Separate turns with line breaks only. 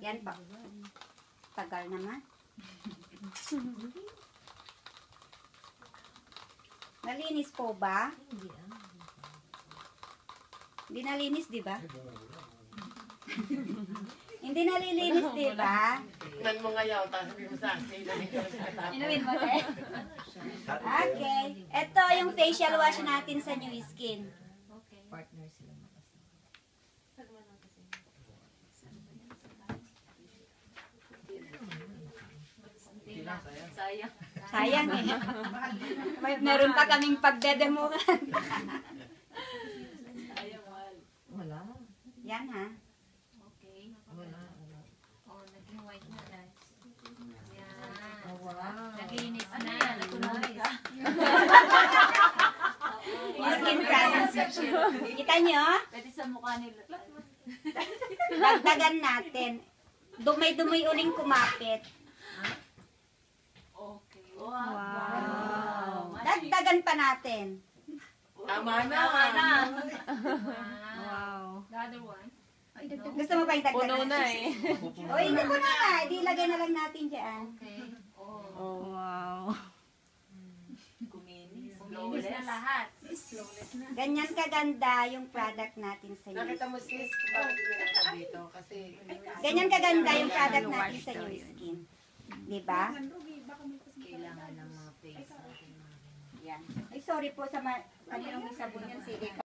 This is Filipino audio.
Yan pa. Tagal naman. Nalinis po ba? Hindi nalinis, di ba? Hindi nalilinis, di ba?
Nan mo ngayon, tapos sabi mo sa akin.
Inumin mo, te. Okay. Ito yung facial wash natin sa New Skin.
Partner sila.
Sayang.
Sayang eh. Meron pa kaming pagdedemuhan.
Wala.
Yan ha.
Okay.
Wala.
Oh, naging white na guys. Yan.
Oh, wow.
Naglinis na. Natunog ka.
New Skin products. Kita nyo?
Pwede sa mukha nila.
Dagdagan natin. Dumay-dumay uling kumapit.
Okay.
Wow. Dagdagan pa natin.
Tama na.
Tama na.
Wow.
The other one?
Gusto mo pa yung dagdagan?
Puno na eh.
O, hindi mo na nga. Di lagay na lang natin dyan.
Okay. Oh.
Oh, wow.
Kuminis na lahat.
Ganyan kaganda yung product natin sa New
Nakita
Skin.
mo sis, kung bakit dinala dito? Kasi,
Ganyan kaganda yung product natin sa New Skin. Diba?
Kailangan ng mga face.
Yan. Ay, sorry po sa kaninong may sabon yan. Sige.